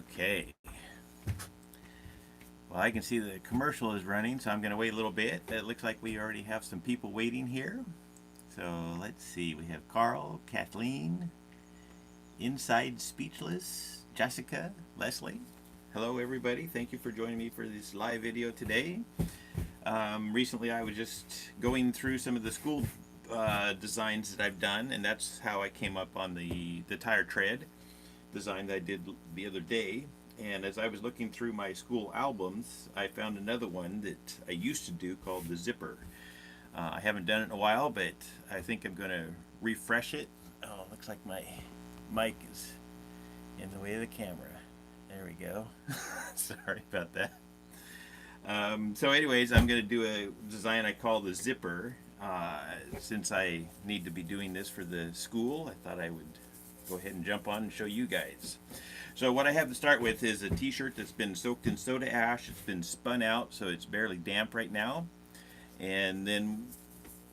Okay. Well, I can see the commercial is running, so I'm going to wait a little bit. It looks like we already have some people waiting here. So let's see. We have Carl, Kathleen, Inside Speechless, Jessica, Leslie. Hello, everybody. Thank you for joining me for this live video today. Recently, I was just going through some of the school designs that I've done, and that's how I came up on the tire tread design that I did the other day. And as I was looking through my school albums, I found another one that I used to do called the zipper. I haven't done it in a while, but I think I'm going to refresh it. Oh, looks like my mic is in the way of the camera. There we go. Sorry about that. So anyways, I'm going to do a design I call the zipper. Since I need to be doing this for the school, I thought I would go ahead and jump on and show you guys. So what I have to start with is a t-shirt that's been soaked in soda ash. It's been spun out, so it's barely damp right now. And then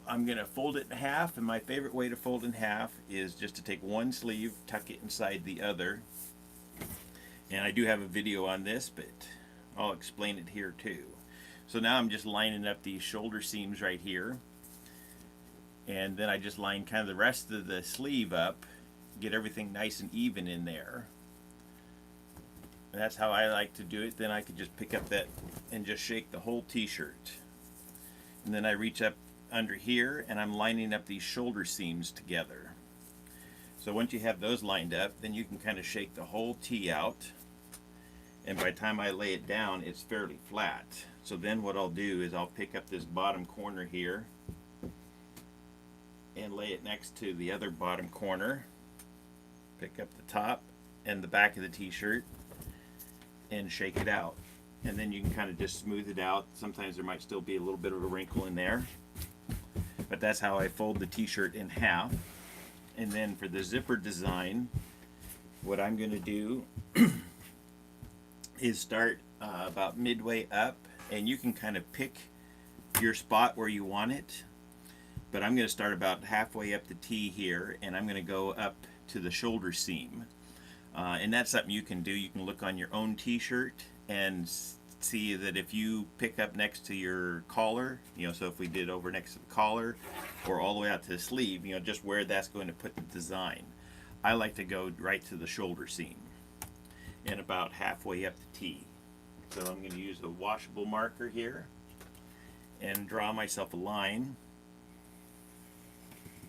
I'm going to fold it in half, and my favorite way to fold in half is just to take one sleeve, tuck it inside the other. And I do have a video on this, but I'll explain it here too. So now I'm just lining up these shoulder seams right here. And then I just line kind of the rest of the sleeve up, get everything nice and even in there. That's how I like to do it. Then I could just pick up that and just shake the whole t-shirt. And then I reach up under here and I'm lining up these shoulder seams together. So once you have those lined up, then you can kind of shake the whole tee out. And by the time I lay it down, it's fairly flat. So then what I'll do is I'll pick up this bottom corner here and lay it next to the other bottom corner. Pick up the top and the back of the t-shirt and shake it out. And then you can kind of just smooth it out. Sometimes there might still be a little bit of a wrinkle in there. But that's how I fold the t-shirt in half. And then for the zipper design, what I'm going to do is start about midway up. And you can kind of pick your spot where you want it. But I'm going to start about halfway up the T here, and I'm going to go up to the shoulder seam. And that's something you can do. You can look on your own t-shirt and see that if you pick up next to your collar, so if we did over next to the collar or all the way out to the sleeve, just where that's going to put the design. I like to go right to the shoulder seam and about halfway up the T. So I'm going to use a washable marker here and draw myself a line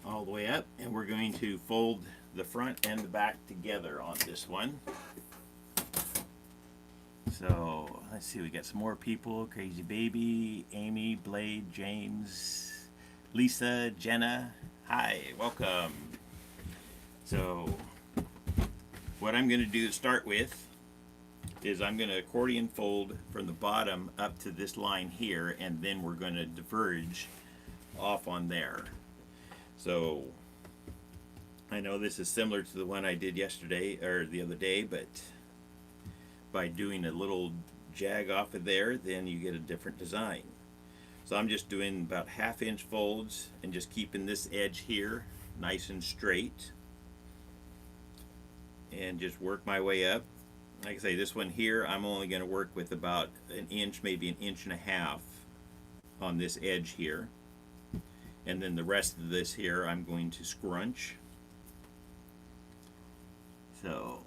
all the way up, and we're going to fold the front and the back together on this one. So let's see, we got some more people. Crazy Baby, Amy, Blade, James, Lisa, Jenna. Hi, welcome. So what I'm going to do to start with is I'm going to accordion fold from the bottom up to this line here, and then we're going to diverge off on there. So I know this is similar to the one I did yesterday or the other day, but by doing a little jag off of there, then you get a different design. So I'm just doing about 1/2 inch folds and just keeping this edge here nice and straight and just work my way up. Like I say, this one here I'm only going to work with about 1 inch, maybe 1.5 inches on this edge here. And then the rest of this here I'm going to scrunch. So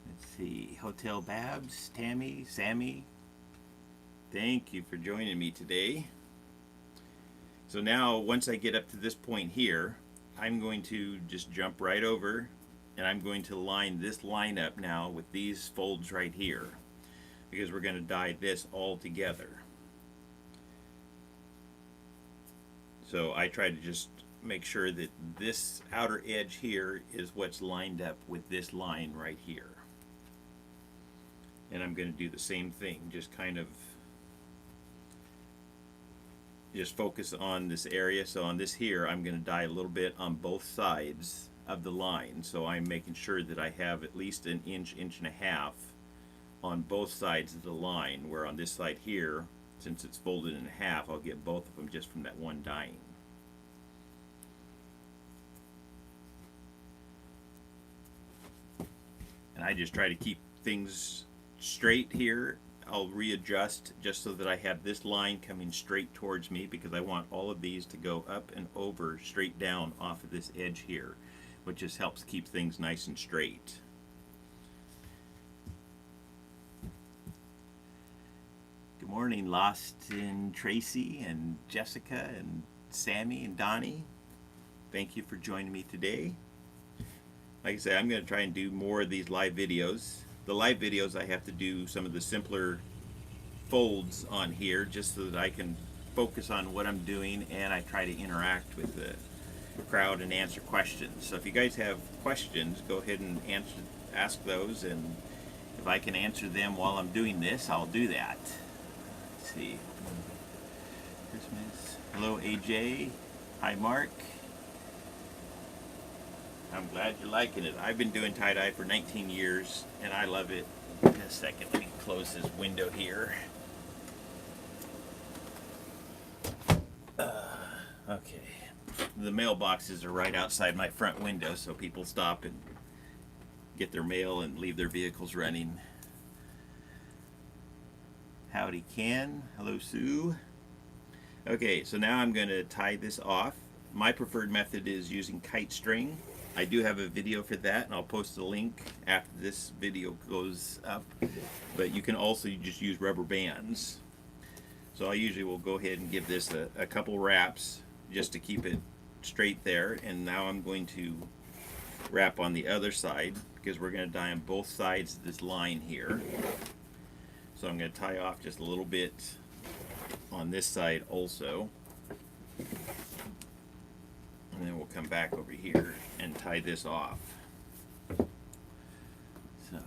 let's see, Hotel Babs, Tammy, Sammy, thank you for joining me today. So now once I get up to this point here, I'm going to just jump right over and I'm going to line this line up now with these folds right here, because we're going to dye this all together. So I try to just make sure that this outer edge here is what's lined up with this line right here. And I'm going to do the same thing, just kind of just focus on this area. So on this here, I'm going to dye a little bit on both sides of the line. So I'm making sure that I have at least 1 inch, 1.5 inches on both sides of the line, where on this side here, since it's folded in half, I'll get both of them just from that one dyeing. I just try to keep things straight here. I'll readjust just so that I have this line coming straight towards me, because I want all of these to go up and over straight down off of this edge here, which just helps keep things nice and straight. Good morning, Lost in Tracy and Jessica and Sammy and Donnie. Thank you for joining me today. Like I said, I'm going to try and do more of these live videos. The live videos, I have to do some of the simpler folds on here just so that I can focus on what I'm doing, and I try to interact with the crowd and answer questions. So if you guys have questions, go ahead and ask those, and if I can answer them while I'm doing this, I'll do that. Let's see. Christmas. Hello, AJ. Hi, Mark. I'm glad you're liking it. I've been doing tie-dye for 19 years, and I love it. In a second, let me close this window here. Okay. The mailboxes are right outside my front window, so people stop and get their mail and leave their vehicles running. Howdy, Ken. Hello, Sue. Okay, so now I'm going to tie this off. My preferred method is using kite string. I do have a video for that, and I'll post a link after this video goes up. But you can also just use rubber bands. So I usually will go ahead and give this a couple wraps just to keep it straight there. And now I'm going to wrap on the other side, because we're going to dye on both sides of this line here. So I'm going to tie off just a little bit on this side also. And then we'll come back over here and tie this off. So,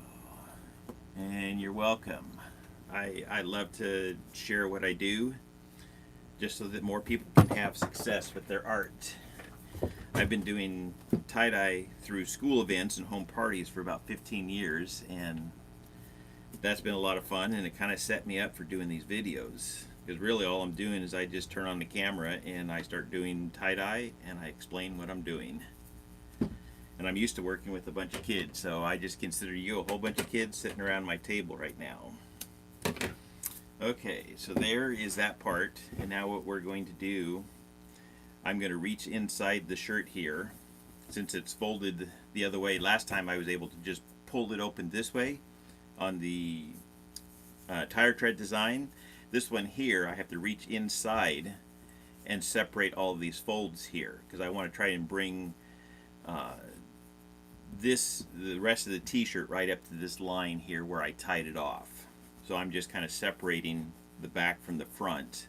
and you're welcome. I love to share what I do just so that more people can have success with their art. I've been doing tie-dye through school events and home parties for about 15 years, and that's been a lot of fun, and it kind of set me up for doing these videos. Because really all I'm doing is I just turn on the camera and I start doing tie-dye and I explain what I'm doing. And I'm used to working with a bunch of kids, so I just consider you a whole bunch of kids sitting around my table right now. Okay, so there is that part, and now what we're going to do, I'm going to reach inside the shirt here. Since it's folded the other way, last time I was able to just pull it open this way on the tire tread design. This one here, I have to reach inside and separate all of these folds here, because I want to try and bring the rest of the t-shirt right up to this line here where I tied it off. So I'm just kind of separating the back from the front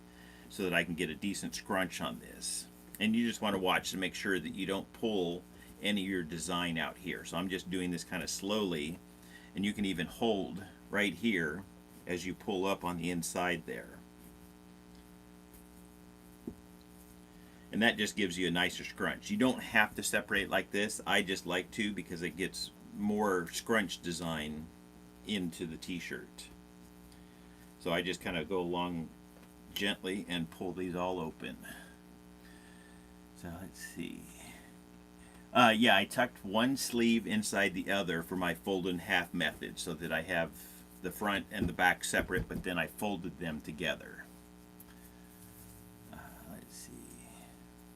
so that I can get a decent scrunch on this. And you just want to watch to make sure that you don't pull any of your design out here. So I'm just doing this kind of slowly, and you can even hold right here as you pull up on the inside there. And that just gives you a nicer scrunch. You don't have to separate like this. I just like to, because it gets more scrunch design into the t-shirt. So I just kind of go along gently and pull these all open. So let's see. Yeah, I tucked one sleeve inside the other for my fold in half method, so that I have the front and the back separate, but then I folded them together. Let's see.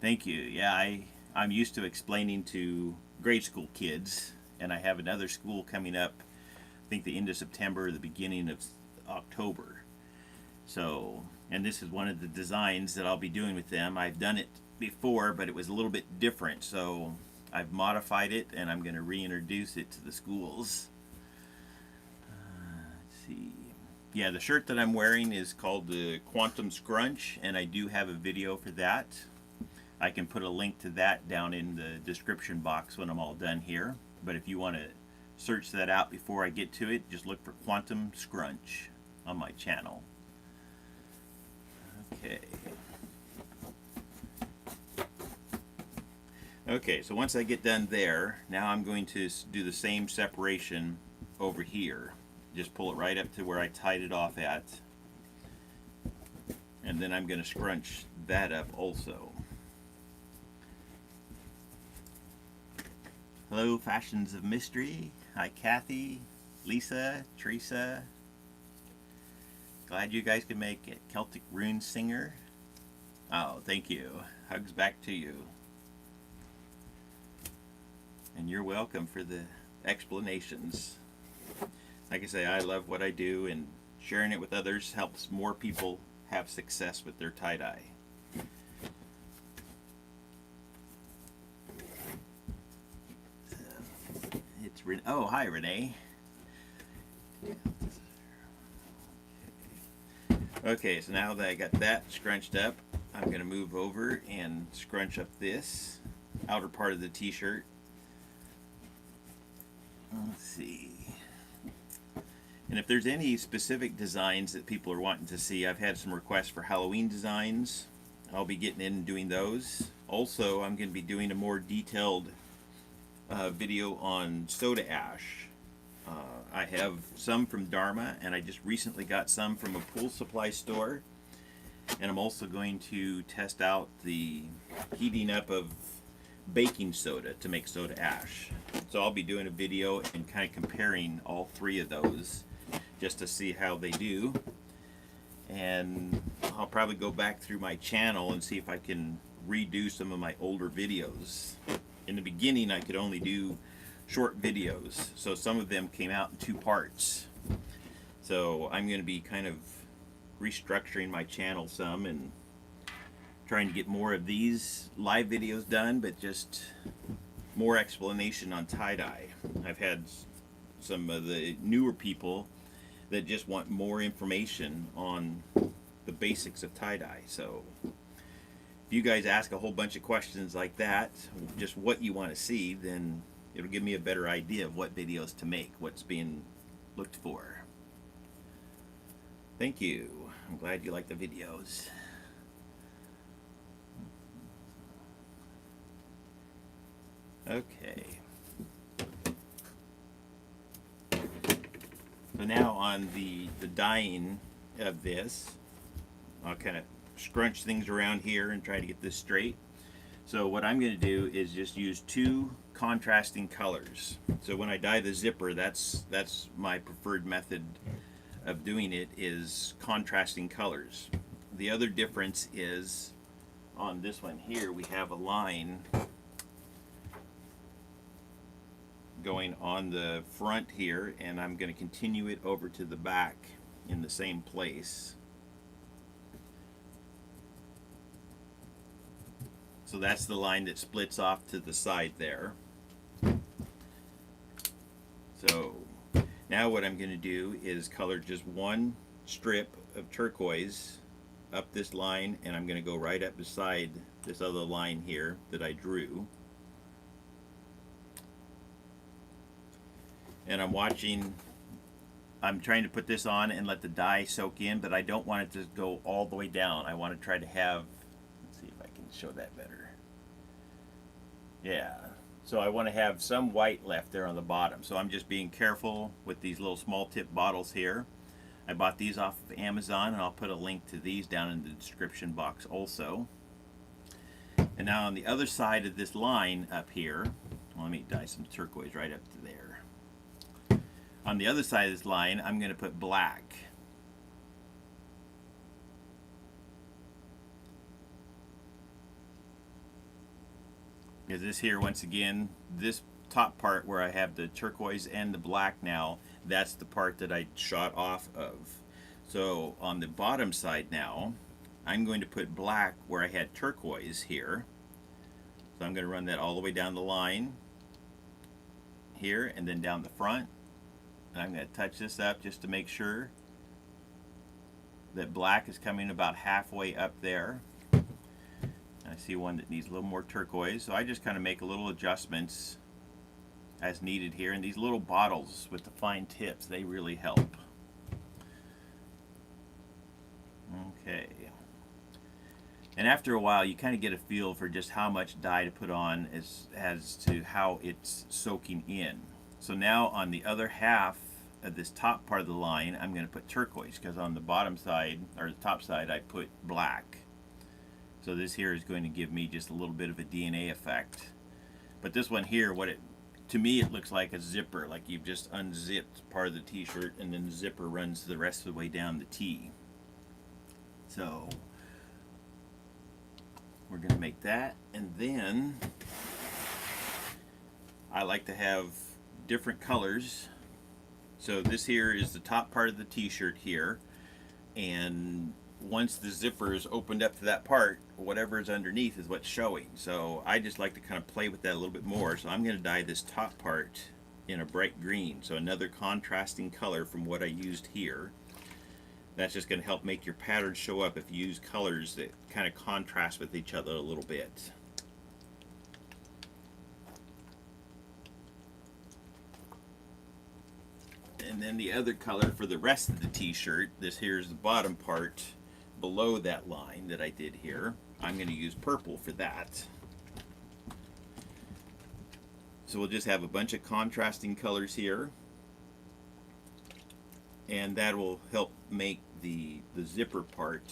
Thank you. Yeah, I'm used to explaining to grade school kids, and I have another school coming up, I think the end of September or the beginning of October. So, and this is one of the designs that I'll be doing with them. I've done it before, but it was a little bit different, so I've modified it, and I'm going to reintroduce it to the schools. See. Yeah, the shirt that I'm wearing is called the Quantum Scrunch, and I do have a video for that. I can put a link to that down in the description box when I'm all done here. But if you want to search that out before I get to it, just look for Quantum Scrunch on my channel. Okay. Okay, so once I get done there, now I'm going to do the same separation over here. Just pull it right up to where I tied it off at. And then I'm going to scrunch that up also. Hello, Fashions of Mystery. Hi, Kathy, Lisa, Teresa. Glad you guys could make it. Celtic Rune Singer. Oh, thank you. Hugs back to you. And you're welcome for the explanations. Like I say, I love what I do, and sharing it with others helps more people have success with their tie-dye. It's oh, hi Renee. Okay, so now that I got that scrunched up, I'm going to move over and scrunch up this outer part of the t-shirt. Let's see. And if there's any specific designs that people are wanting to see, I've had some requests for Halloween designs. I'll be getting in and doing those. Also, I'm going to be doing a more detailed video on soda ash. I have some from Dharma, and I just recently got some from a pool supply store. And I'm also going to test out the heating up of baking soda to make soda ash. So I'll be doing a video and kind of comparing all three of those just to see how they do. And I'll probably go back through my channel and see if I can redo some of my older videos. In the beginning, I could only do short videos, so some of them came out in 2 parts. So I'm going to be kind of restructuring my channel some and trying to get more of these live videos done, but just more explanation on tie-dye. I've had some of the newer people that just want more information on the basics of tie-dye. So if you guys ask a whole bunch of questions like that, just what you want to see, then it'll give me a better idea of what videos to make, what's being looked for. Thank you. I'm glad you like the videos. Okay. So now on the dyeing of this, I'll kind of scrunch things around here and try to get this straight. So what I'm going to do is just use 2 contrasting colors. So when I dye the zipper, that's my preferred method of doing it, is contrasting colors. The other difference is on this one here, we have a line going on the front here, and I'm going to continue it over to the back in the same place. So that's the line that splits off to the side there. So now what I'm going to do is color just 1 strip of turquoise up this line, and I'm going to go right up beside this other line here that I drew. And I'm trying to put this on and let the dye soak in, but I don't want it to go all the way down. I want to try to have, let's see if I can show that better. Yeah, so I want to have some white left there on the bottom. So I'm just being careful with these little small tip bottles here. I bought these off of Amazon, and I'll put a link to these down in the description box also. And now on the other side of this line up here, well, let me dye some turquoise right up to there. On the other side of this line, I'm going to put black. Because this here, once again, this top part where I have the turquoise and the black now, that's the part that I shot off of. So on the bottom side now, I'm going to put black where I had turquoise here. So I'm going to run that all the way down the line here and then down the front. And I'm going to touch this up just to make sure that black is coming about halfway up there. I see one that needs a little more turquoise, so I just kind of make a little adjustments as needed here. And these little bottles with the fine tips, they really help. Okay. And after a while, you kind of get a feel for just how much dye to put on as to how it's soaking in. So now on the other half of this top part of the line, I'm going to put turquoise, because on the bottom side, or the top side, I put black. So this here is going to give me just a little bit of a DNA effect. But this one here, what it to me it looks like a zipper, like you've just unzipped part of the t-shirt and then the zipper runs the rest of the way down the tee. So we're going to make that, and then I like to have different colors. So this here is the top part of the t-shirt here, and once the zipper is opened up to that part, whatever is underneath is what's showing. So I just like to kind of play with that a little bit more. So I'm going to dye this top part in a bright green, so another contrasting color from what I used here. That's just going to help make your pattern show up if you use colors that kind of contrast with each other a little bit. And then the other color for the rest of the t-shirt, this here is the bottom part below that line that I did here. I'm going to use purple for that. So we'll just have a bunch of contrasting colors here, and that will help make the zipper part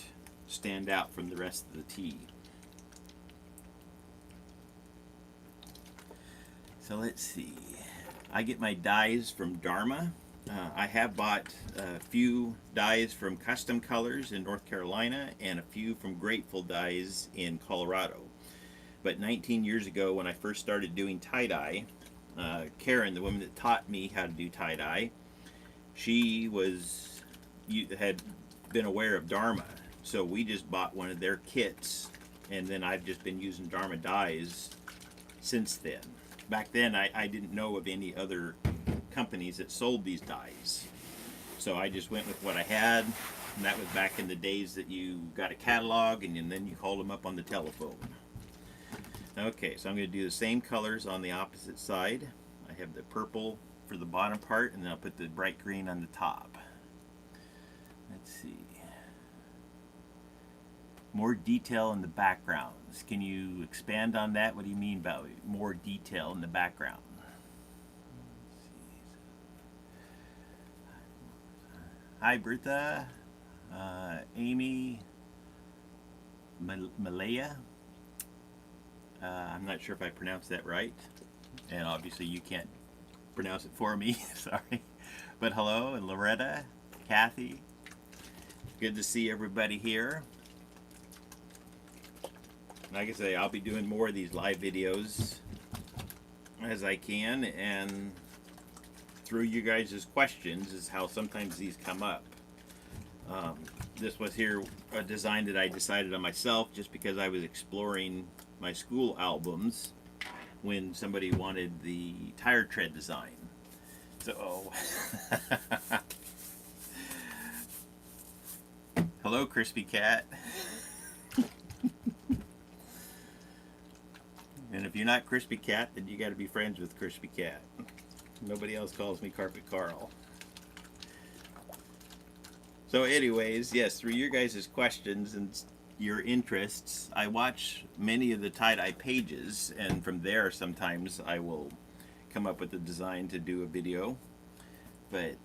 stand out from the rest of the tee. So let's see, I get my dyes from Dharma. I have bought a few dyes from Custom Colors in North Carolina and a few from Grateful Dyes in Colorado. But 19 years ago, when I first started doing tie-dye, Karen, the woman that taught me how to do tie-dye, she had been aware of Dharma. So we just bought one of their kits, and then I've just been using Dharma dyes since then. Back then, I didn't know of any other companies that sold these dyes, so I just went with what I had, and that was back in the days that you got a catalog and then you called them up on the telephone. Okay, so I'm going to do the same colors on the opposite side. I have the purple for the bottom part, and then I'll put the bright green on the top. Let's see. More detail in the backgrounds. Can you expand on that? What do you mean by more detail in the background? Hi, Bertha, Amy, Malaya. I'm not sure if I pronounced that right, and obviously you can't pronounce it for me, sorry. But hello, and Loretta, Kathy. Good to see everybody here. Like I say, I'll be doing more of these live videos as I can, and through you guys' questions is how sometimes these come up. This was here a design that I decided on myself just because I was exploring my school albums when somebody wanted the tire tread design. So, hello, Crispy Cat. And if you're not Crispy Cat, then you got to be friends with Crispy Cat. Nobody else calls me Carpet Carl. So anyways, yes, through your guys' questions and your interests, I watch many of the tie-dye pages, and from there sometimes I will come up with a design to do a video. But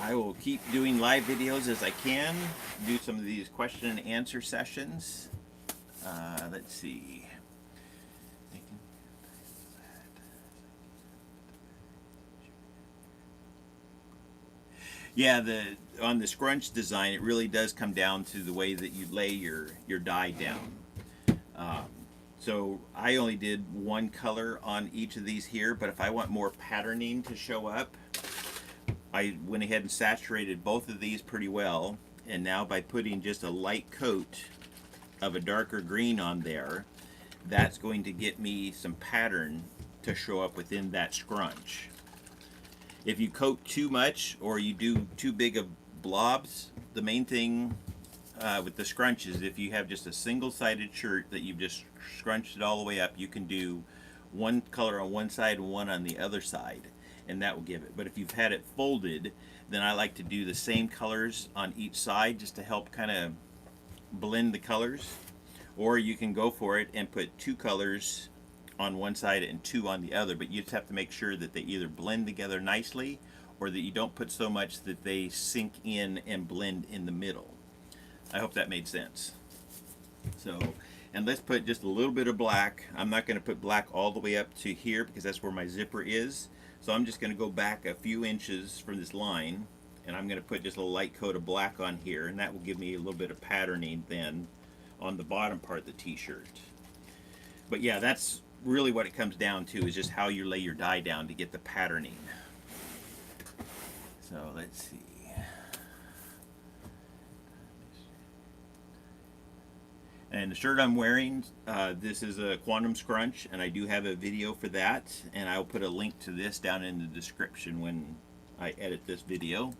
I will keep doing live videos as I can, do some of these question and answer sessions. Let's see. Yeah, on the scrunch design, it really does come down to the way that you lay your dye down. So I only did one color on each of these here, but if I want more patterning to show up, I went ahead and saturated both of these pretty well, and now by putting just a light coat of a darker green on there, that's going to get me some pattern to show up within that scrunch. If you coat too much or you do too big of blobs, the main thing with the scrunch is if you have just a single-sided shirt that you've just scrunched it all the way up, you can do one color on one side and one on the other side, and that will give it. But if you've had it folded, then I like to do the same colors on each side just to help kind of blend the colors. Or you can go for it and put two colors on one side and two on the other, but you just have to make sure that they either blend together nicely or that you don't put so much that they sink in and blend in the middle. I hope that made sense. So And let's put just a little bit of black. I'm not going to put black all the way up to here because that's where my zipper is. So I'm just going to go back a few inches from this line, and I'm going to put just a light coat of black on here, and that will give me a little bit of patterning then on the bottom part of the t-shirt. But yeah, that's really what it comes down to, is just how you lay your dye down to get the patterning. So let's see. And the shirt I'm wearing, this is a Quantum Scrunch, and I do have a video for that, and I'll put a link to this down in the description when I edit this video.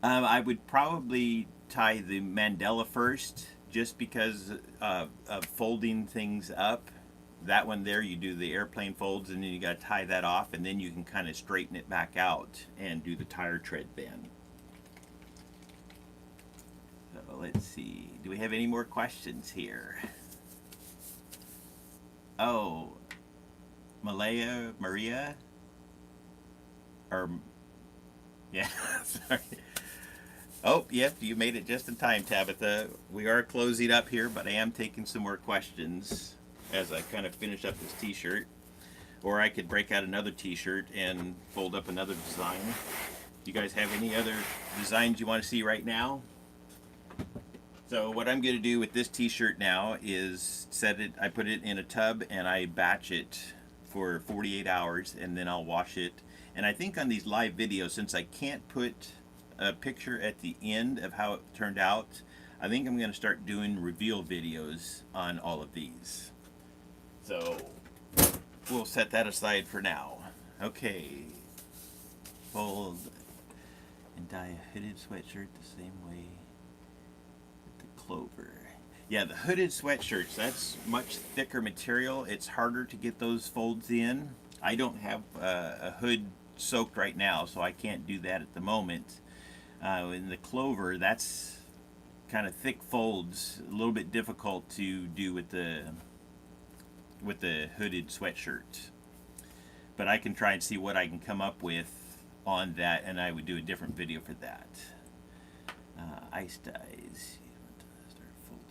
I would probably tie the mandala first, just because of folding things up. That one there, you do the airplane folds, and then you got to tie that off, and then you can kind of straighten it back out and do the tire tread then. So let's see, do we have any more questions here? Oh, Maria, or yeah, sorry. Oh, yep, you made it just in time, Tabitha. We are closing up here, but I am taking some more questions as I kind of finish up this t-shirt. Or I could break out another t-shirt and fold up another design. Do you guys have any other designs you want to see right now? So what I'm going to do with this t-shirt now is I put it in a tub and I batch it for 48 hours, and then I'll wash it. And I think on these live videos, since I can't put a picture at the end of how it turned out, I think I'm going to start doing reveal videos on all of these. So we'll set that aside for now. Okay, fold and dye a hooded sweatshirt the same way with the clover. Yeah, the hooded sweatshirts, that's much thicker material. It's harder to get those folds in. I don't have a hood soaked right now, so I can't do that at the moment. In the clover, that's kind of thick folds, a little bit difficult to do with the hooded sweatshirt. But I can try and see what I can come up with on that, and I would do a different video for that. Ice dyes. Start folding.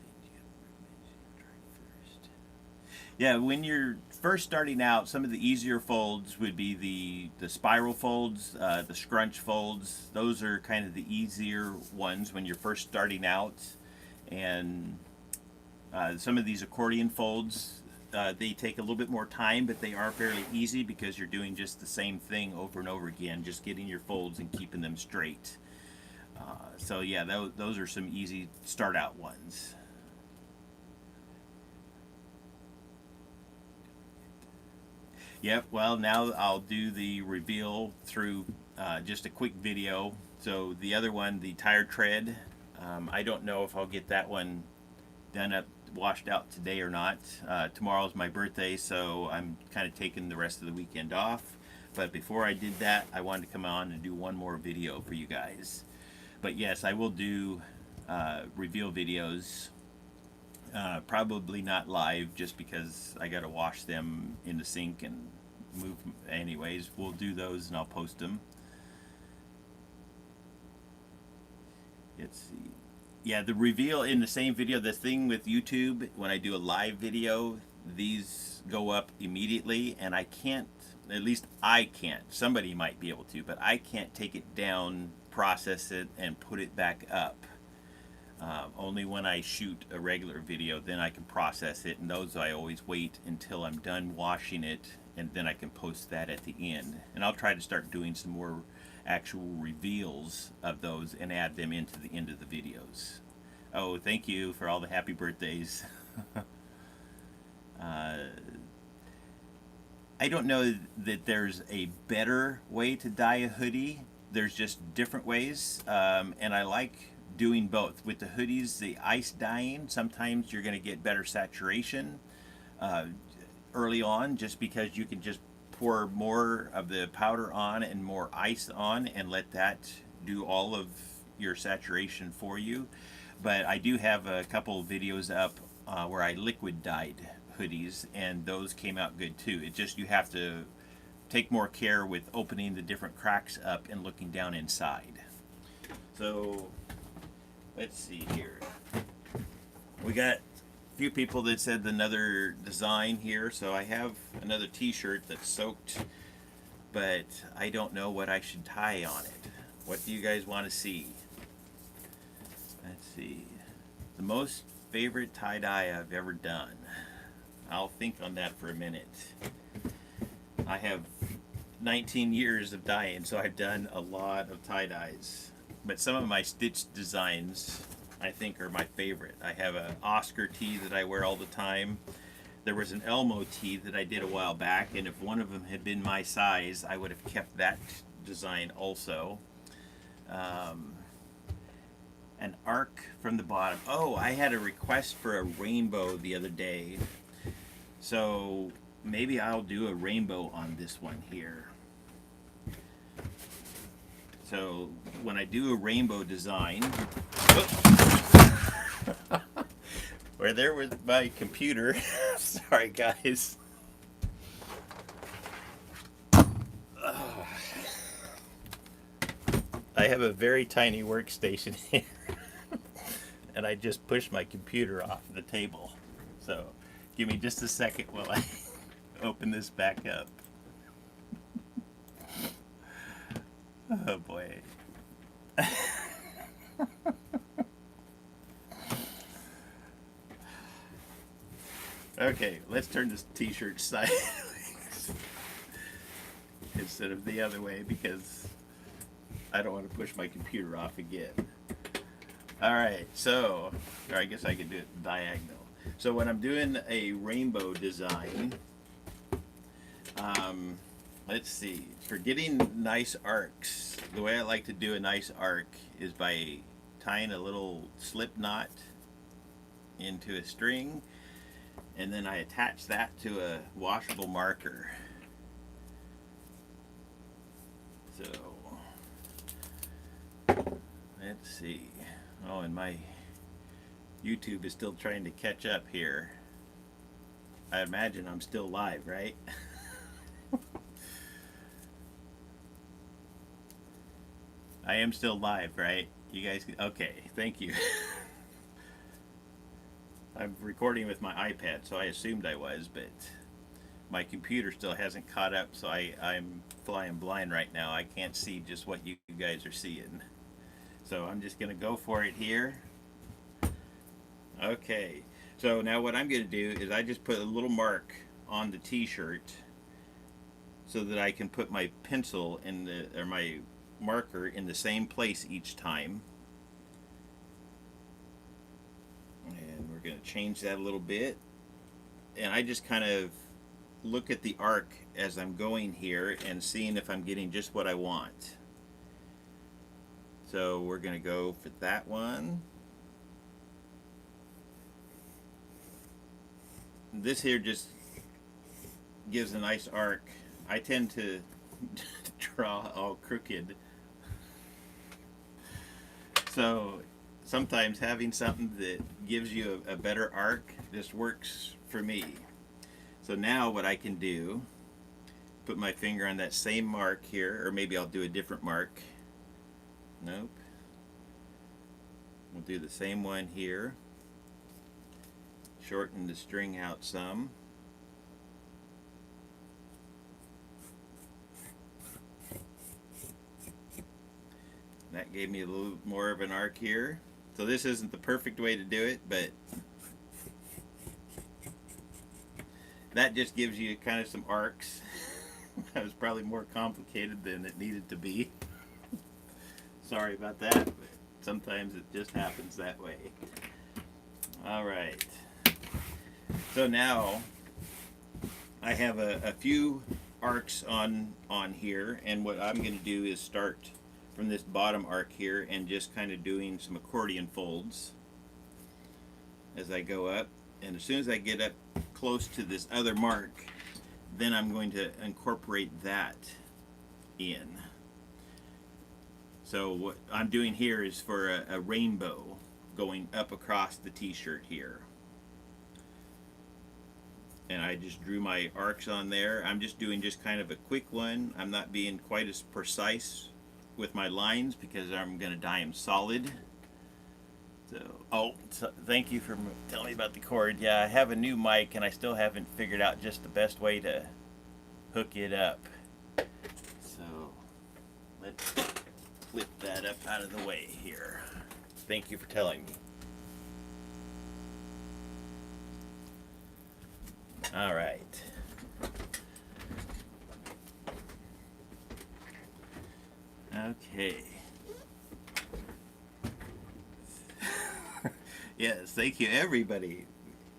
Yeah, when you're first starting out, some of the easier folds would be the spiral folds, the scrunch folds. Those are kind of the easier ones when you're first starting out. And some of these accordion folds, they take a little bit more time, but they are fairly easy because you're doing just the same thing over and over again, just getting your folds and keeping them straight. So yeah, those are some easy start out ones. Yep, well, now I'll do the reveal through just a quick video. So the other one, the tire tread, I don't know if I'll get that one done up, washed out today or not. Tomorrow's my birthday, so I'm kind of taking the rest of the weekend off. But before I did that, I wanted to come on and do one more video for you guys. But yes, I will do reveal videos. Probably not live, just because I gotta wash them in the sink and move. Anyways, we'll do those and I'll post them. Let's see. Yeah, the reveal in the same video, the thing with YouTube, when I do a live video, these go up immediately, and I can't, at least I can't, somebody might be able to, but I can't take it down, process it, and put it back up. Only when I shoot a regular video, then I can process it, and those I always wait until I'm done washing it, and then I can post that at the end. And I'll try to start doing some more actual reveals of those and add them into the end of the videos. Oh, thank you for all the happy birthdays. I don't know that there's a better way to dye a hoodie. There's just different ways, and I like doing both. With the hoodies, the ice dyeing, sometimes you're going to get better saturation early on, just because you can just pour more of the powder on and more ice on and let that do all of your saturation for you. But I do have a couple of videos up where I liquid dyed hoodies, and those came out good too. It just, you have to take more care with opening the different cracks up and looking down inside. So let's see here. We got a few people that said another design here, so I have another t-shirt that's soaked, but I don't know what I should tie on it. What do you guys want to see? Let's see. The most favorite tie-dye I've ever done. I'll think on that for a minute. I have 19 years of dyeing, so I've done a lot of tie-dyes. But some of my stitched designs, I think, are my favorite. I have an Oscar tee that I wear all the time. There was an Elmo tee that I did a while back, and if one of them had been my size, I would have kept that design also. An arc from the bottom. Oh, I had a request for a rainbow the other day. So maybe I'll do a rainbow on this one here. So when I do a rainbow design, we're there with my computer. Sorry guys. I have a very tiny workstation here. And I just pushed my computer off the table. So give me just a second while I open this back up. Oh boy. Okay, let's turn this t-shirt sideways instead of the other way because I don't want to push my computer off again. Alright, so, or I guess I could do it diagonal. So when I'm doing a rainbow design, let's see, for getting nice arcs, the way I like to do a nice arc is by tying a little slip knot into a string, and then I attach that to a washable marker. So, let's see. Oh, and my YouTube is still trying to catch up here. I imagine I'm still live, right? I am still live, right? You guys, okay, thank you. I'm recording with my iPad, so I assumed I was, but my computer still hasn't caught up, so I'm flying blind right now. I can't see just what you guys are seeing. So I'm just going to go for it here. Okay, so now what I'm going to do is I just put a little mark on the t-shirt so that I can put my pencil in the, or my marker in the same place each time. And we're going to change that a little bit. And I just kind of look at the arc as I'm going here and seeing if I'm getting just what I want. So we're going to go for that one. This here just gives a nice arc. I tend to draw all crooked. So sometimes having something that gives you a better arc just works for me. So now what I can do, put my finger on that same mark here, or maybe I'll do a different mark. Nope. We'll do the same one here. Shorten the string out some. That gave me a little more of an arc here. So this isn't the perfect way to do it, but that just gives you kind of some arcs. That was probably more complicated than it needed to be. Sorry about that, but sometimes it just happens that way. Alright. So now I have a few arcs on here, and what I'm going to do is start from this bottom arc here and just kind of doing some accordion folds as I go up. And as soon as I get up close to this other mark, then I'm going to incorporate that in. So what I'm doing here is for a rainbow going up across the t-shirt here. and I just drew my arcs on there. I'm just doing just kind of a quick one. I'm not being quite as precise with my lines because I'm going to dye them solid. So, thank you for telling me about the cord. Yeah, I have a new mic and I still haven't figured out just the best way to hook it up. So let's flip that up out of the way here. Thank you for telling me. All right. Okay. Yes, thank you everybody.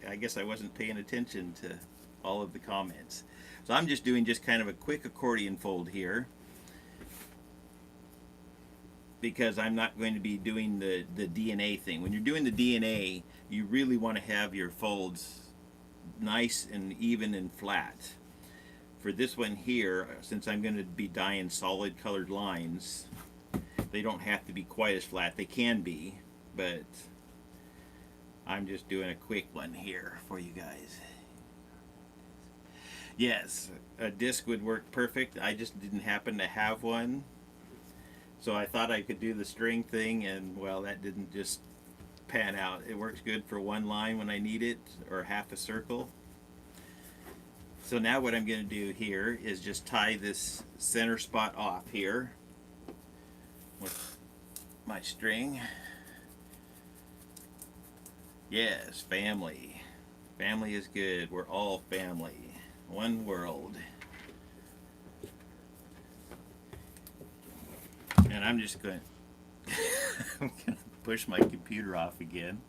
I guess I wasn't paying attention to all of the comments. So I'm just doing just kind of a quick accordion fold here because I'm not going to be doing the DNA thing. When you're doing the DNA, you really want to have your folds nice and even and flat. For this one here, since I'm going to be dyeing solid colored lines, they don't have to be quite as flat. They can be, but I'm just doing a quick one here for you guys. Yes, a disc would work perfect. I just didn't happen to have one. So I thought I could do the string thing, and well, that didn't just pan out. It works good for one line when I need it, or half a circle. So now what I'm going to do here is just tie this center spot off here with my string. Yes, family. Family is good. We're all family. One world. And I'm just going I'm going to push my computer off again.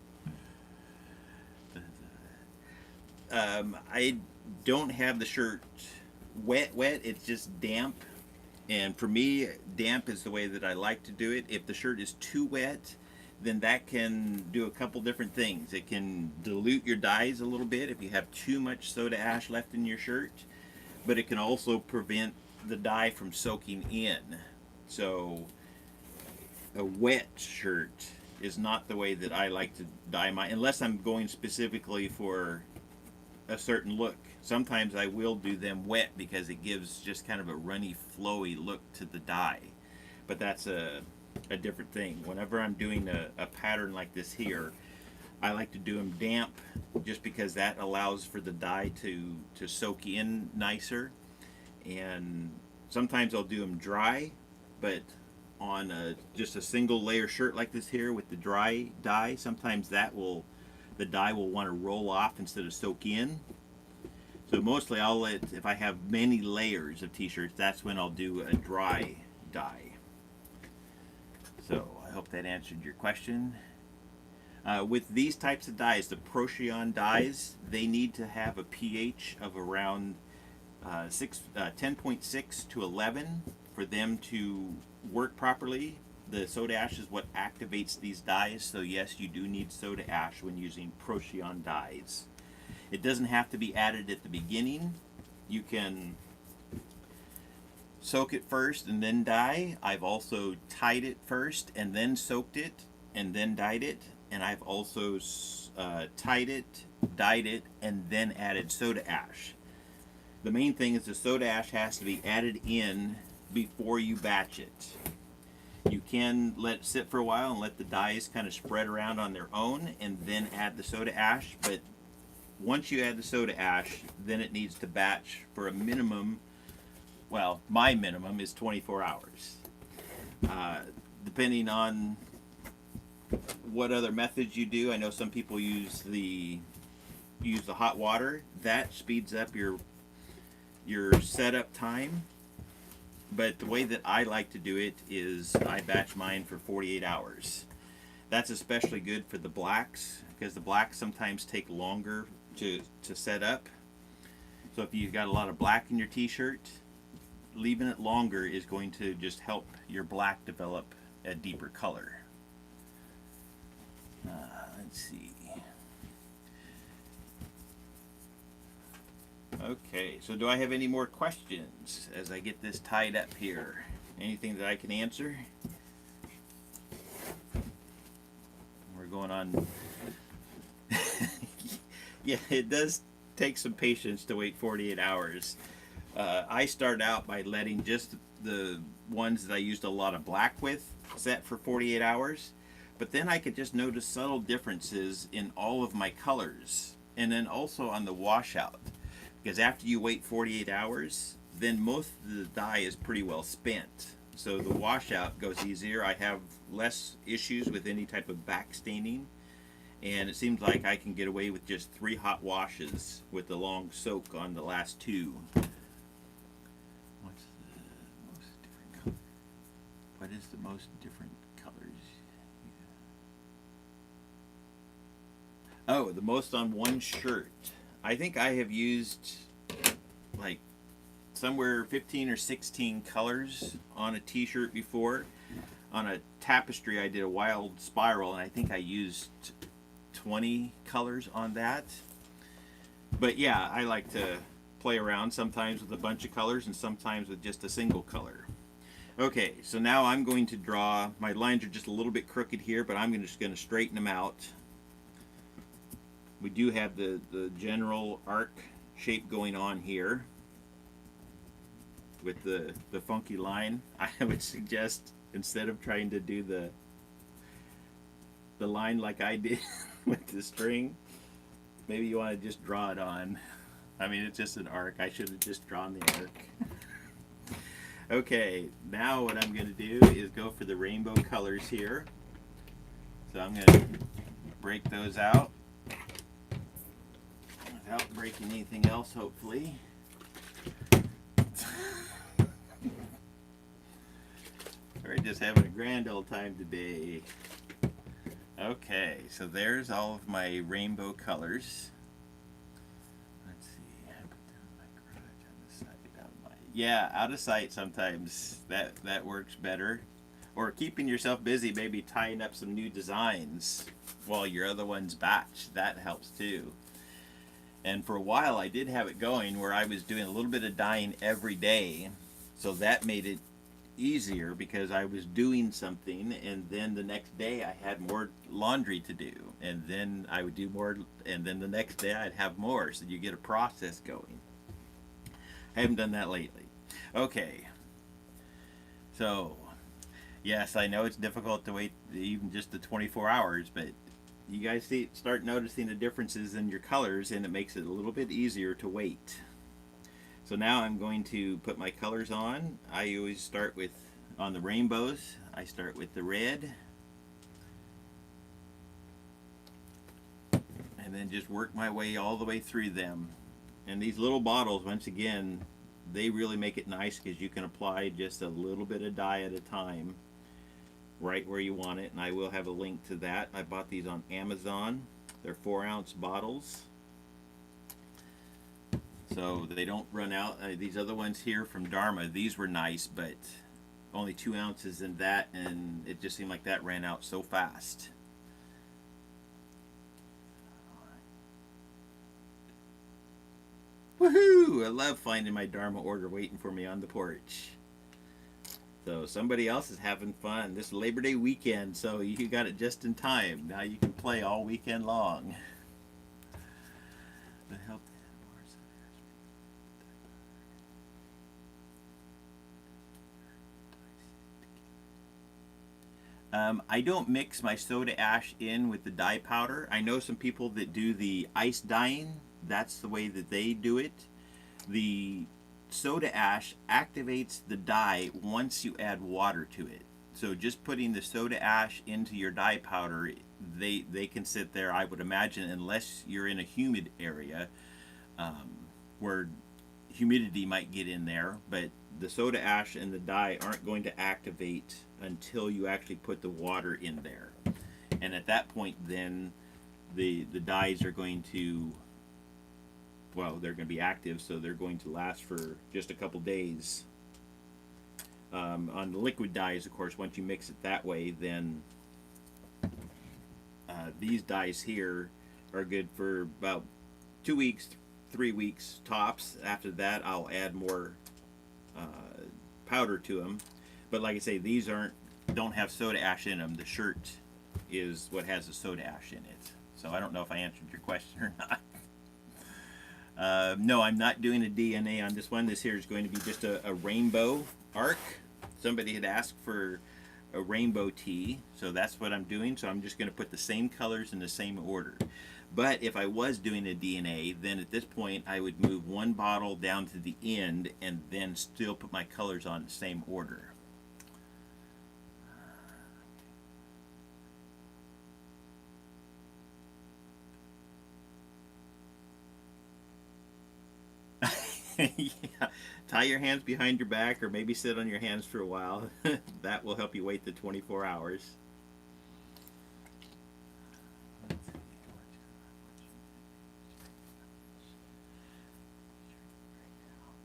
I don't have the shirt wet, it's just damp. And for me, damp is the way that I like to do it. If the shirt is too wet, then that can do a couple different things. It can dilute your dyes a little bit if you have too much soda ash left in your shirt, but it can also prevent the dye from soaking in. So a wet shirt is not the way that I like to dye mine, unless I'm going specifically for a certain look. Sometimes I will do them wet because it gives just kind of a runny, flowy look to the dye, but that's a different thing. Whenever I'm doing a pattern like this here, I like to do them damp just because that allows for the dye to soak in nicer. And sometimes I'll do them dry, but on just a single layer shirt like this here with the dry dye, sometimes the dye will want to roll off instead of soak in. So mostly if I have many layers of t-shirts, that's when I'll do a dry dye. So I hope that answered your question. With these types of dyes, the Procyon dyes, they need to have a pH of around 10.6 to 11 for them to work properly. The soda ash is what activates these dyes, so yes, you do need soda ash when using Procyon dyes. It doesn't have to be added at the beginning. You can soak it first and then dye. I've also tied it first and then soaked it and then dyed it. And I've also tied it, dyed it, and then added soda ash. The main thing is the soda ash has to be added in before you batch it. You can let it sit for a while and let the dyes kind of spread around on their own and then add the soda ash. But once you add the soda ash, then it needs to batch for a minimum. Well, my minimum is 24 hours. Depending on what other methods you do, I know some people use the hot water. That speeds up your setup time. But the way that I like to do it is I batch mine for 48 hours. That's especially good for the blacks because the blacks sometimes take longer to set up. So if you've got a lot of black in your t-shirt, leaving it longer is going to just help your black develop a deeper color. Let's see. Okay, so do I have any more questions as I get this tied up here? Anything that I can answer? We're going on. Yeah, it does takes some patience to wait 48 hours. I started out by letting just the ones that I used a lot of black with set for 48 hours, but then I could just notice subtle differences in all of my colors, and then also on the washout, because after you wait 48 hours, then most of the dye is pretty well spent, so the washout goes easier. I have less issues with any type of back staining, and it seems like I can get away with just 3 hot washes with the long soak on the last 2. What's the most different color? What is the most different colors? Oh, the most on one shirt. I think I have used like somewhere 15 or 16 colors on a t-shirt before. On a tapestry I did a wild spiral, and I think I used 20 colors on that. But yeah, I like to play around sometimes with a bunch of colors and sometimes with just a single color. Okay, so now I'm going to draw. My lines are just a little bit crooked here, but I'm just going to straighten them out. We do have the general arc shape going on here with the funky line. I would suggest, instead of trying to do the line like I did with the string, maybe you want to just draw it on. I mean, it's just an arc. I should have just drawn the arc. Okay, now what I'm going to do is go for the rainbow colors here. So I'm going to break those out without breaking anything else, hopefully. We're just having a grand old time today. Okay, so there's all of my rainbow colors. Let's see, I put down my garage on the side. Yeah, out of sight sometimes. That works better. Or keeping yourself busy, maybe tying up some new designs while your other ones batch. That helps too. And for a while I did have it going where I was doing a little bit of dyeing every day. So that made it easier because I was doing something, and then the next day I had more laundry to do, and then I would do more, and then the next day I'd have more, so you get a process going. I haven't done that lately. Okay, so yes, I know it's difficult to wait even just the 24 hours, but you guys start noticing the differences in your colors, and it makes it a little bit easier to wait. So now I'm going to put my colors on. I always start with, on the rainbows, I start with the red. And then just work my way all the way through them. And these little bottles, once again, they really make it nice because you can apply just a little bit of dye at a time right where you want it. And I will have a link to that. I bought these on Amazon. They're 4-ounce bottles, so they don't run out. These other ones here from Dharma, these were nice, but only 2 ounces in that, and it just seemed like that ran out so fast. Woohoo! I love finding my Dharma order waiting for me on the porch. So somebody else is having fun this Labor Day weekend, so you got it just in time. Now you can play all weekend long. The help. I don't mix my soda ash in with the dye powder. I know some people that do the ice dyeing. That's the way that they do it. The soda ash activates the dye once you add water to it. So just putting the soda ash into your dye powder, they can sit there, I would imagine, unless you're in a humid area where humidity might get in there, but the soda ash and the dye aren't going to activate until you actually put the water in there. And at that point then the dyes are going to, well, they're going to be active, so they're going to last for just a couple days. On the liquid dyes, of course, once you mix it that way, then these dyes here are good for about 2 weeks, 3 weeks tops. After that I'll add more powder to them, but like I say, these don't have soda ash in them. The shirt is what has the soda ash in it. So I don't know if I answered your question or not. No, I'm not doing a DNA on this one. This here is going to be just a rainbow arc. Somebody had asked for a rainbow tee, so that's what I'm doing. So I'm just going to put the same colors in the same order. But if I was doing a DNA, then at this point I would move one bottle down to the end and then still put my colors on the same order. Yeah. Tie your hands behind your back or maybe sit on your hands for a while. That will help you wait the 24 hours.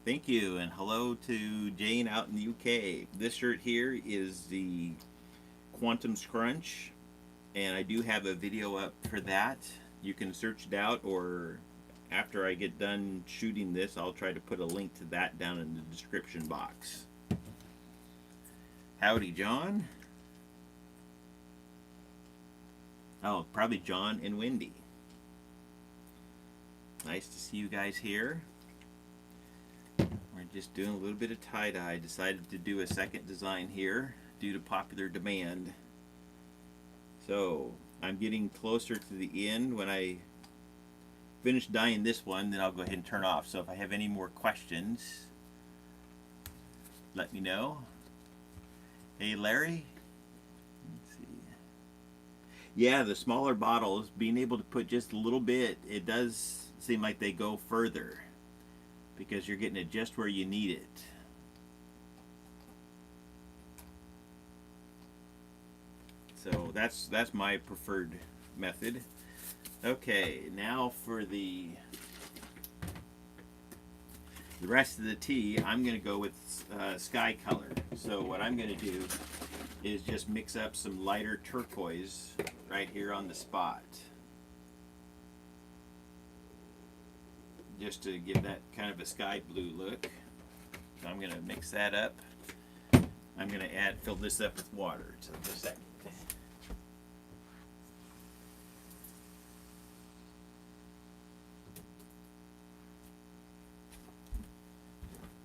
Thank you, and hello to Jane out in the UK. This shirt here is the Quantum Scrunch, and I do have a video up for that. You can search it out, or after I get done shooting this, I'll try to put a link to that down in the description box. Howdy, John. Oh, probably John and Wendy. Nice to see you guys here. We're just doing a little bit of tie-dye. Decided to do a second design here due to popular demand. So I'm getting closer to the end. When I finish dyeing this one, then I'll go ahead and turn off. So if I have any more questions, let me know. Hey Larry. Let's see. Yeah, the smaller bottles, being able to put just a little bit, it does seem like they go further, because you're getting it just where you need it. So that's my preferred method. Okay, now for the rest of the tea, I'm going to go with sky color. So what I'm going to do is just mix up some lighter turquoise right here on the spot, just to give that kind of a sky blue look. So I'm going to mix that up. I'm going to fill this up with water. So just a second.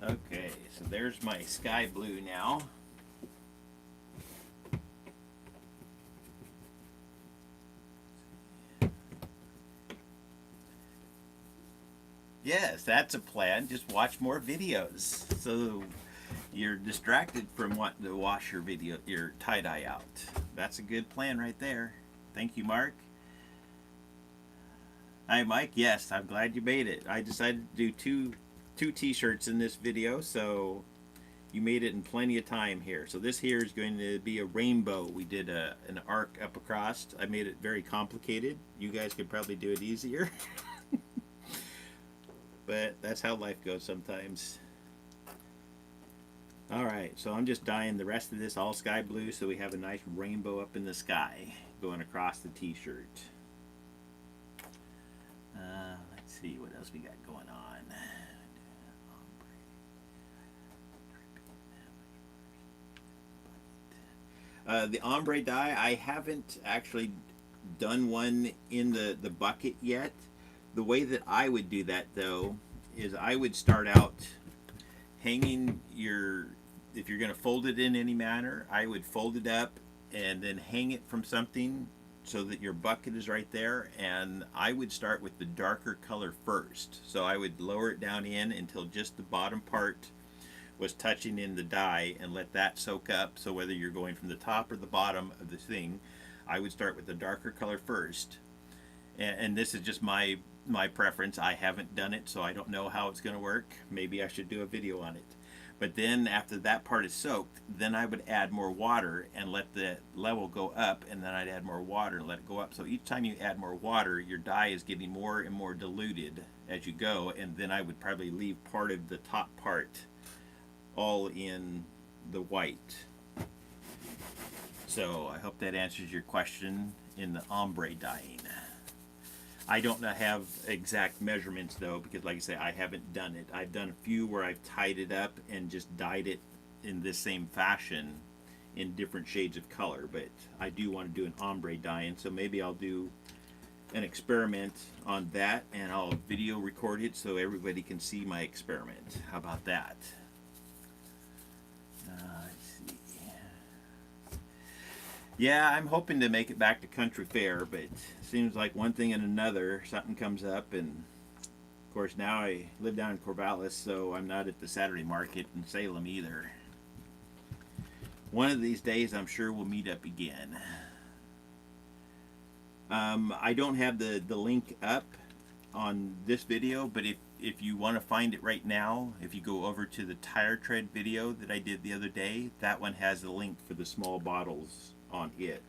Okay, so there's my sky blue now. Yes, that's a plan. Just watch more videos, so you're distracted from wanting to wash your tie-dye out. That's a good plan right there. Thank you, Mark. Hi, Mike. Yes, I'm glad you made it. I decided to do two t-shirts in this video, so you made it in plenty of time here. So this here is going to be a rainbow. We did an arc up across. I made it very complicated. You guys could probably do it easier. But that's how life goes sometimes. Alright, so I'm just dyeing the rest of this all sky blue so we have a nice rainbow up in the sky going across the t-shirt. Let's see what else we got going on. The ombre dye, I haven't actually done one in the bucket yet. The way that I would do that, though, is I would start out hanging if you're going to fold it in any manner, I would fold it up and then hang it from something so that your bucket is right there. And I would start with the darker color first. So I would lower it down in until just the bottom part was touching in the dye and let that soak up. So whether you're going from the top or the bottom of the thing, I would start with the darker color first. And this is just my preference. I haven't done it, so I don't know how it's going to work. Maybe I should do a video on it. But then after that part is soaked, then I would add more water and let the level go up, and then I'd add more water and let it go up. So each time you add more water, your dye is getting more and more diluted as you go, and then I would probably leave part of the top part all in the white. So I hope that answers your question in the ombre dyeing. I don't have exact measurements though, because like I say, I haven't done it. I've done a few where I've tied it up and just dyed it in this same fashion in different shades of color, but I do want to do an ombre dyeing, so maybe I'll do an experiment on that, and I'll video record it so everybody can see my experiment. How about that? Let's see. Yeah, I'm hoping to make it back to Country Fair, but it seems like one thing and another, something comes up, and of course now I live down in Corvallis, so I'm not at the Saturday market in Salem either. One of these days I'm sure we'll meet up again. I don't have the link up on this video, but if you want to find it right now, if you go over to the tire tread video that I did the other day, that one has the link for the small bottles on it.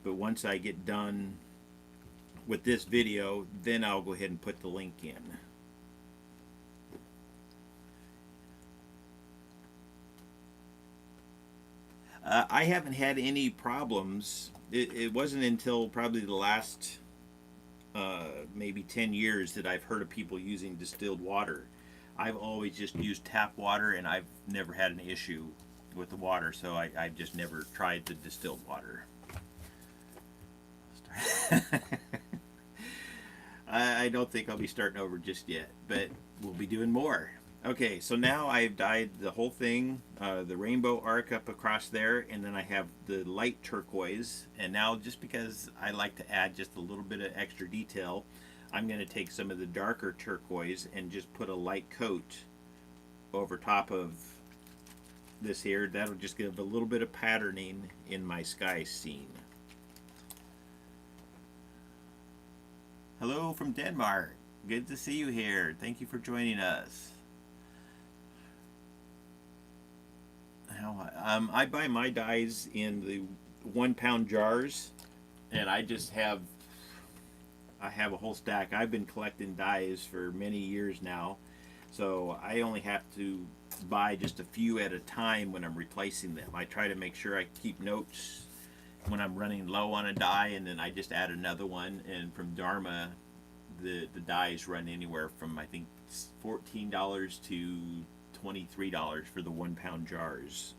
But once I get done with this video, then I'll go ahead and put the link in. I haven't had any problems. It wasn't until probably the last maybe 10 years that I've heard of people using distilled water. I've always just used tap water, and I've never had an issue with the water, so I've just never tried the distilled water. I don't think I'll be starting over just yet, but we'll be doing more. Okay, so now I've dyed the whole thing, the rainbow arc up across there, and then I have the light turquoise. And now, just because I like to add just a little bit of extra detail, I'm going to take some of the darker turquoise and just put a light coat over top of this here. That'll just give a little bit of patterning in my sky scene. Hello from Denmark. Good to see you here. Thank you for joining us. I buy my dyes in the 1 pound jars, and I have a whole stack. I've been collecting dyes for many years now, so I only have to buy just a few at a time when I'm replacing them. I try to make sure I keep notes when I'm running low on a dye, and then I just add another one. And from Dharma, the dyes run anywhere from, I think, $14 to $23 for the 1 pound jars.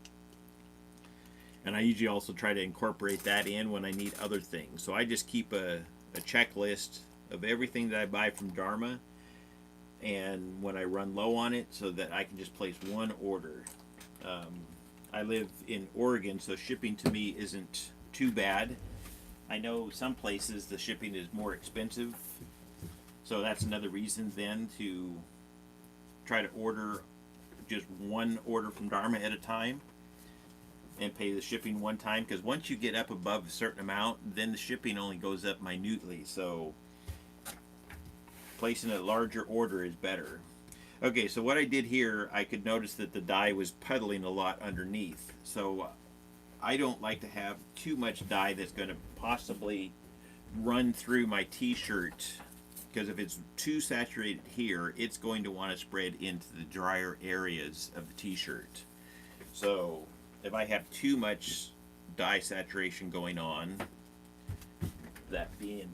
And I usually also try to incorporate that in when I need other things. So I just keep a checklist of everything that I buy from Dharma, and when I run low on it, so that I can just place one order. I live in Oregon, so shipping to me isn't too bad. I know some places the shipping is more expensive, so that's another reason then to try to order just one order from Dharma at a time and pay the shipping one time, because once you get up above a certain amount, then the shipping only goes up minutely. So placing a larger order is better. Okay, so what I did here, I could notice that the dye was puddling a lot underneath. So I don't like to have too much dye that's going to possibly run through my t-shirt, because if it's too saturated here, it's going to want to spread into the drier areas of the t-shirt. So if I have too much dye saturation going on, that being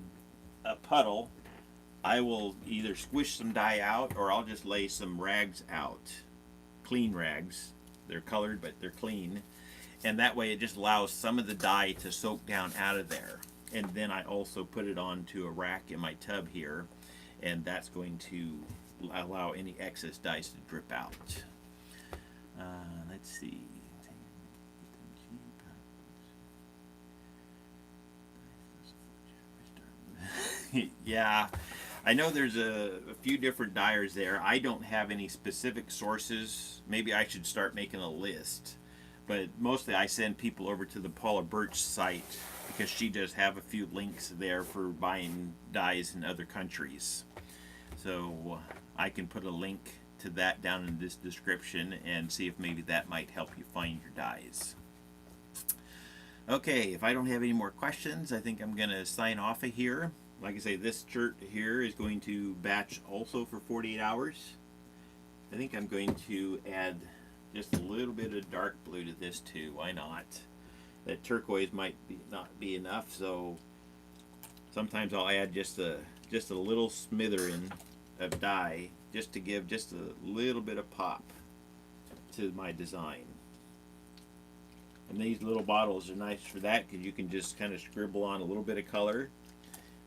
a puddle, I will either squish some dye out, or I'll just lay some rags out, clean rags. They're colored, but they're clean, and that way it just allows some of the dye to soak down out of there. And then I also put it onto a rack in my tub here, and that's going to allow any excess dyes to drip out. Let's see. Yeah, I know there's a few different dyers there. I don't have any specific sources. Maybe I should start making a list. But mostly I send people over to the Paula Birch site, because she does have a few links there for buying dyes in other countries. So I can put a link to that down in this description and see if maybe that might help you find your dyes. Okay, if I don't have any more questions, I think I'm going to sign off of here. Like I say, this shirt here is going to batch also for 48 hours. I think I'm going to add just a little bit of dark blue to this too. Why not? That turquoise might not be enough, so sometimes I'll add just a little smattering of dye, just to give just a little bit of pop to my design. And these little bottles are nice for that, because you can just kind of scribble on a little bit of color.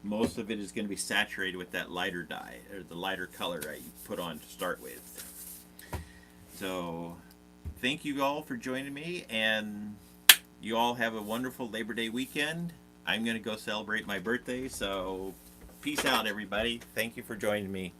most of it is going to be saturated with that lighter dye, or the lighter color I put on to start with. So thank you all for joining me, and you all have a wonderful Labor Day weekend. I'm going to go celebrate my birthday, so peace out, everybody. Thank you for joining me.